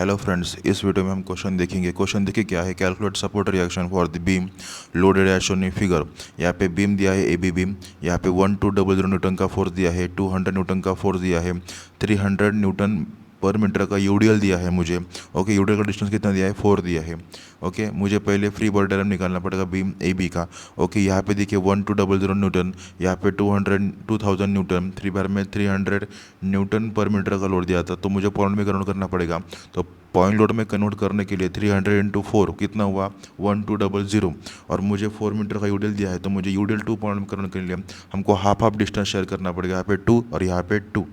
Hello friends, इस video में हम क्वेश्चन देखेंगे। क्वेश्चन देखिए क्या है, calculate support reaction for the beam loaded as shown in figure. यहाँ पे बीम दिया है ए बी बीम, यहाँ पे 1200 न्यूटन का फोर्स दिया है, 200 न्यूटन का फोर्स दिया है, 300 न्यूटन पर मीटर का यूडीएल दिया है मुझे। ओके, यूडीएल का डिस्टेंस कितना दिया है, 4 दिया है। ओके, मुझे पहले फ्री बॉडी डायग्राम निकालना पड़ेगा बीम ए बी का। ओके, यहाँ पे देखिए 1200 न्यूटन, यहाँ पे 2000 न्यूटन, 3 बार में 300 न्यूटन पर मीटर का लोड दिया था, तो मुझे पॉइंट में कन्वर्ट करना पड़ेगा। तो पॉइंट लोड में कन्वर्ट करने के लिए 300 इंटू 4 कितना हुआ, 1200, और मुझे 4 मीटर का यूडीएल दिया है, तो मुझे यूडीएल 2 पॉइंट में कन्वर्ट करने के लिए हमको हाफ हाफ डिस्टेंस शेयर करना पड़ेगा। यहाँ पे 2 और यहाँ पे 2।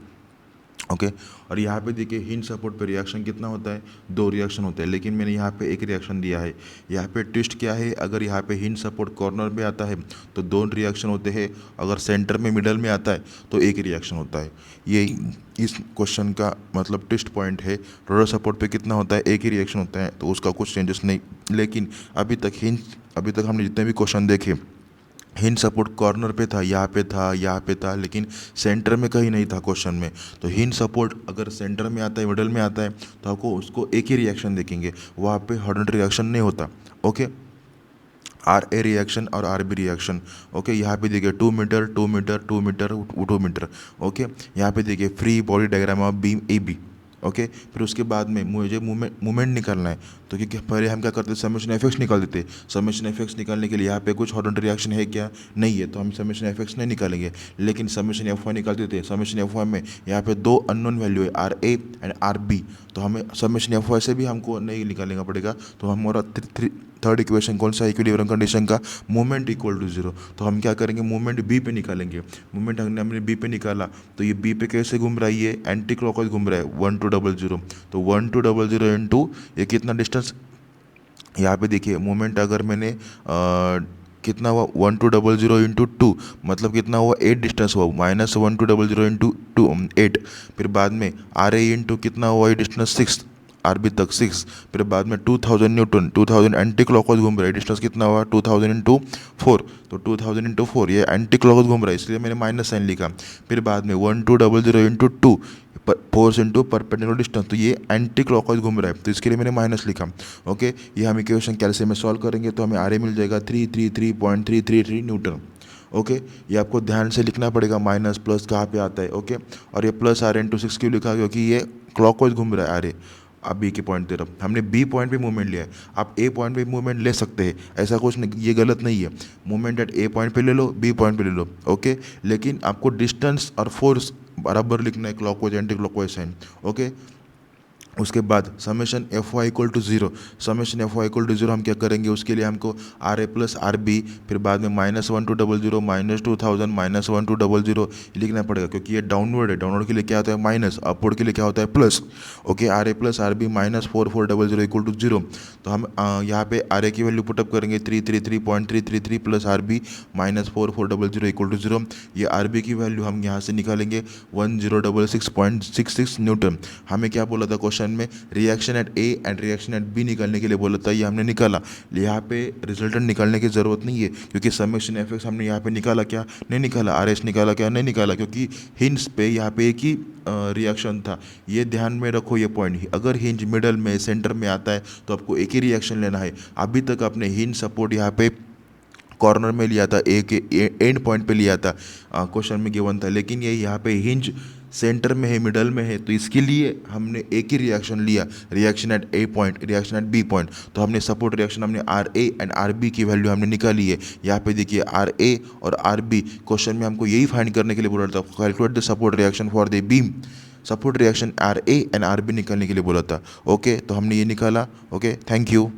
ओके, और यहाँ पे देखिए हिंज सपोर्ट पे रिएक्शन कितना होता है, 2 रिएक्शन होते हैं, लेकिन मैंने यहाँ पे एक रिएक्शन दिया है। यहाँ पे ट्विस्ट क्या है, अगर यहाँ पे हिंज सपोर्ट कॉर्नर पे आता है तो 2 रिएक्शन होते हैं, अगर सेंटर में मिडल में आता है तो एक रिएक्शन होता है। ये इस क्वेश्चन का मतलब ट्विस्ट पॉइंट है। रोलर सपोर्ट पे कितना होता है, एक ही रिएक्शन होता है, तो उसका कुछ चेंजेस नहीं। लेकिन अभी तक हमने जितने भी क्वेश्चन देखे, हिंज सपोर्ट कॉर्नर पे था, यहाँ पे था, लेकिन सेंटर में कहीं नहीं था क्वेश्चन में। तो हिंज सपोर्ट अगर सेंटर में आता है, मिडल में आता है, तो आपको उसको एक ही रिएक्शन देखेंगे, वहाँ पे हॉर्नेट रिएक्शन नहीं होता। ओके, आर ए रिएक्शन और आर बी रिएक्शन। ओके, यहाँ पे देखिए 2 metre 2 metre 2 metre 2 metre. Okay, यहाँ पे देखिए free body diagram of beam A B. Okay, फिर उसके बाद में मुझे मूवमेंट निकालना है, तो क्योंकि पहले हम क्या करते हैं, समेशन एफेक्ट्स निकाल देते। समेशन एफेक्ट्स निकालने के लिए यहाँ पे कुछ हॉर्नेट रिएक्शन है क्या, नहीं है, तो हम समेशन एफेक्ट्स नहीं निकालेंगे। लेकिन समेशन एफ वाई निकालते थे। समेशन एफ वाई में यहाँ पे 2 अननोन वैल्यू है, R A and R B, तो हमें समेशन एफ वाई से भी हमको नहीं निकालना पड़ेगा। तो हमारा थर्ड इक्वेशन कौन सा, इक्विलिब्रियम कंडीशन का, मूवमेंट इक्वल टू 0। तो हम क्या करेंगे, मूवमेंट बी पे निकालेंगे। मूवमेंट हमने बी पे निकाला, तो ये बी पे कैसे घूम रहा है, ये एंटी क्लॉकवाइज घूम रहा है 1200। तो 1200 इंटू ये कितना डिस्टेंस, यहाँ पे देखिए मूवमेंट अगर मैंने कितना हुआ, 1200 इंटू 2, मतलब कितना हुआ, 8 डिस्टेंस हुआ, -1200 इंटू 2 8। फिर बाद में आर ए इंटू कितना हुआ, ये डिस्टेंस 6, आर बी तक 6। फिर बाद में 2000 न्यूटन, 2000 एंटी क्लॉकवाइज घूम रहा है, डिस्टेंस कितना हुआ, 2000 इंटू 4। तो 2000 इंटू 4 ये एंटी क्लॉकवाइज घूम रहा है, इसलिए मैंने माइनस साइन लिखा। फिर बाद में 1200 into 2 force into perpendicular distance, तो ये एंटी क्लॉकवाइज घूम रहा है, तो इसके लिए मैंने माइनस लिखा। ओके, ये हम इक्वेशन कैल्शियम में सॉल्व करेंगे तो हमें आर ए मिल जाएगा 333.333 न्यूटन। ओके, ये आपको ध्यान से लिखना पड़ेगा, माइनस प्लस कहाँ पे आता है। ओके, और ये प्लस आर इंटू 6 क्यों लिखा, क्योंकि ये क्लॉकवाइज घूम रहा है आर ए। आप बी के पॉइंट दे रहे हो, हमने बी पॉइंट पे मूवमेंट लिया है, आप ए पॉइंट पे मूवमेंट ले सकते हैं, ऐसा कुछ नहीं, ये गलत नहीं है। मूवमेंट एट ए पॉइंट पे ले लो, बी पॉइंट पे ले लो। ओके, लेकिन आपको डिस्टेंस और फोर्स बराबर लिखना है, clockwise anti clockwise sign. Okay, उसके बाद summation F Y equal to 0। Summation F Y equal to 0 हम क्या करेंगे, उसके लिए हमको R A plus R B, फिर बाद में -1200 -2000 -1200 लिखना पड़ेगा, क्योंकि ये डाउनवर्ड है। डाउनवर्ड के लिए क्या होता है माइनस, अपवर्ड के लिए क्या होता है plus. Okay, R A plus R B -4400 equal to 0। तो हम यहाँ पे आर ए की वैल्यू पुटअप करेंगे 333.333 plus R B -4400 equal to 0। ये आर बी की वैल्यू हम यहाँ से निकालेंगे 1066.66 न्यूटन। हमें क्या बोला था क्वेश्चन में, reaction at A and reaction at B निकालने के लिए बोला था, ये हमने निकाला। यहाँ पे रिजल्टेंट निकालने की ज़रूरत नहीं है, क्योंकि समेशन एफेक्ट्स हमने यहाँ पे निकाला क्या, नहीं निकाला। आर एस निकाला क्या, नहीं निकाला, क्योंकि हिंज पे यहाँ पे एक ही रिएक्शन था। ये ध्यान में रखो ये पॉइंट, अगर हिंज मिडल में सेंटर में आता है तो आपको एक ही रिएक्शन लेना है। अभी तक आपने हिंज सपोर्ट यहाँ पे कॉर्नर में लिया था, ए के एंड पॉइंट पे लिया था, क्वेश्चन में गिवन था, लेकिन ये यहाँ पे हिंज सेंटर में है, मिडल में है, तो इसके लिए हमने एक ही रिएक्शन लिया, reaction at A point, reaction at B point. तो हमने सपोर्ट रिएक्शन हमने R A and R B की वैल्यू हमने निकाली है। यहाँ पे देखिए आर ए और आर बी, क्वेश्चन में हमको यही फाइंड करने के लिए बोला था, calculate the support reaction for the beam. Support reaction R A and R B निकालने के लिए बोला था। ओके, तो हमने ये निकाला। Okay, thank you.